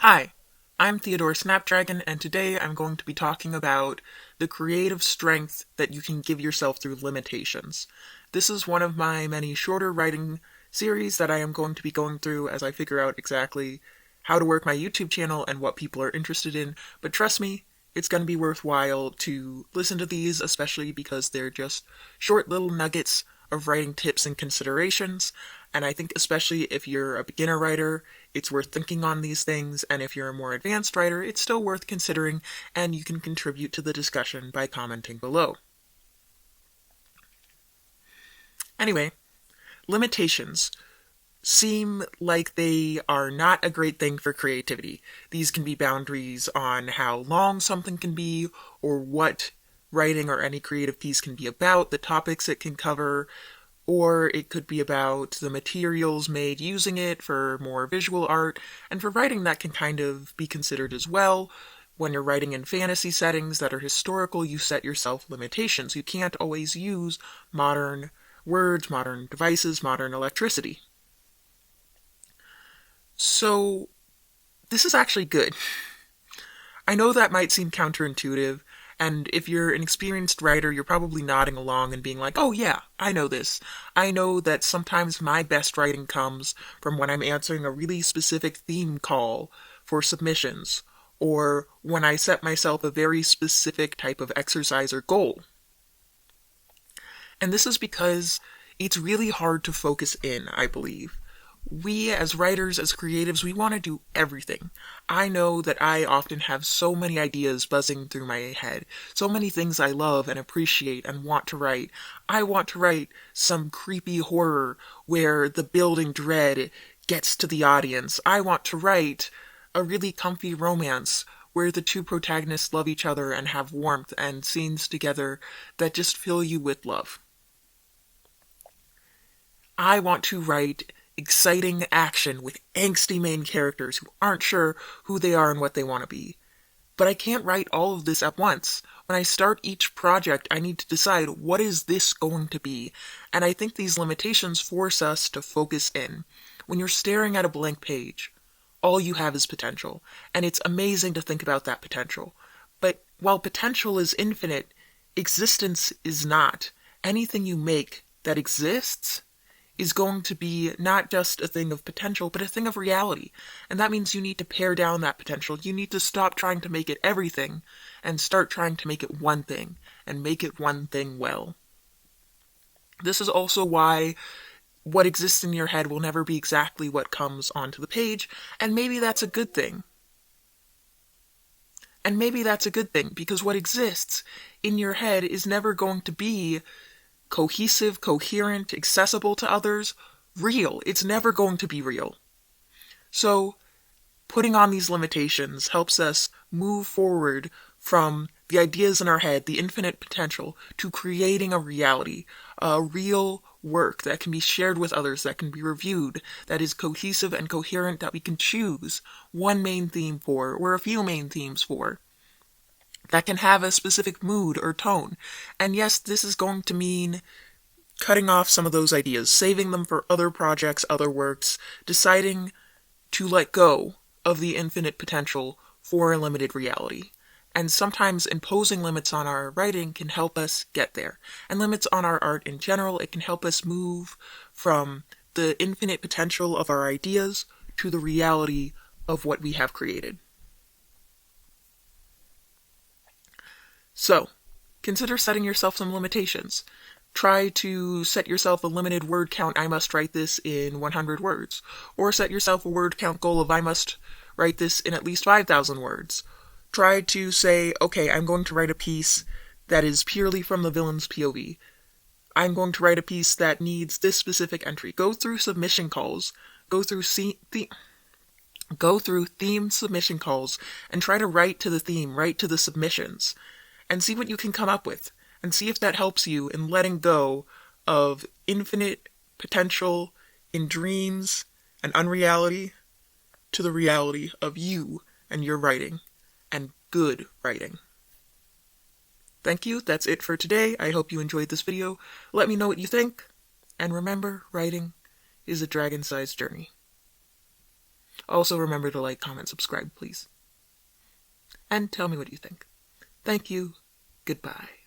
Hi, I'm Theodore Snapdragon, and today I'm going to be talking about the creative strength that you can give yourself through limitations. This is one of my many shorter writing series that I am going to be going through as I figure out exactly how to work my YouTube channel and what people are interested in, but trust me, it's going to be worthwhile to listen to these, especially because they're just short little nuggets of writing tips and considerations. And I think especially if you're a beginner writer, it's worth thinking on these things, and if you're a more advanced writer, it's still worth considering, and you can contribute to the discussion by commenting below. Anyway, limitations seem like they are not a great thing for creativity. These can be boundaries on how long something can be, or what writing or any creative piece can be about, the topics it can cover, or it could be about the materials made using it for more visual art, and for writing that can kind of be considered as well. When you're writing in fantasy settings that are historical, you set yourself limitations. You can't always use modern words, modern devices, modern electricity. So, this is actually good. I know that might seem counterintuitive, and if you're an experienced writer, you're probably nodding along and being like, oh yeah, I know this. I know that sometimes my best writing comes from when I'm answering a really specific theme call for submissions, or when I set myself a very specific type of exercise or goal. And this is because it's really hard to focus in, I believe. We as writers, as creatives, we want to do everything. I know that I often have so many ideas buzzing through my head, so many things I love and appreciate and want to write. I want to write some creepy horror where the building dread gets to the audience. I want to write a really comfy romance where the two protagonists love each other and have warmth and scenes together that just fill you with love. I want to write exciting action with angsty main characters who aren't sure who they are and what they want to be. But I can't write all of this at once. When I start each project, I need to decide what is this going to be, and I think these limitations force us to focus in. When you're staring at a blank page, all you have is potential, and it's amazing to think about that potential. But while potential is infinite, existence is not. Anything you make that exists is going to be not just a thing of potential, but a thing of reality. And that means you need to pare down that potential. You need to stop trying to make it everything and start trying to make it one thing, and make it one thing well. This is also why what exists in your head will never be exactly what comes onto the page, and maybe that's a good thing. And maybe that's a good thing, because what exists in your head is never going to be cohesive, coherent, accessible to others, real. It's never going to be real. So, putting on these limitations helps us move forward from the ideas in our head, the infinite potential, to creating a reality, a real work that can be shared with others, that can be reviewed, that is cohesive and coherent, that we can choose one main theme for, or a few main themes for, that can have a specific mood or tone. And yes, this is going to mean cutting off some of those ideas, saving them for other projects, other works, deciding to let go of the infinite potential for a limited reality. And sometimes imposing limits on our writing can help us get there. And limits on our art in general, it can help us move from the infinite potential of our ideas to the reality of what we have created. So, consider setting yourself some limitations. Try to set yourself a limited word count, I must write this in 100 words. Or set yourself a word count goal of I must write this in at least 5,000 words. Try to say, okay, I'm going to write a piece that is purely from the villain's POV. I'm going to write a piece that needs this specific entry. Go through submission calls. Go through theme submission calls and try to write to the theme, write to the submissions, and see what you can come up with, and see if that helps you in letting go of infinite potential in dreams and unreality to the reality of you and your writing, and good writing. Thank you, that's it for today. I hope you enjoyed this video. Let me know what you think, and remember, writing is a dragon-sized journey. Also, remember to like, comment, subscribe, please. And tell me what you think. Thank you. Goodbye.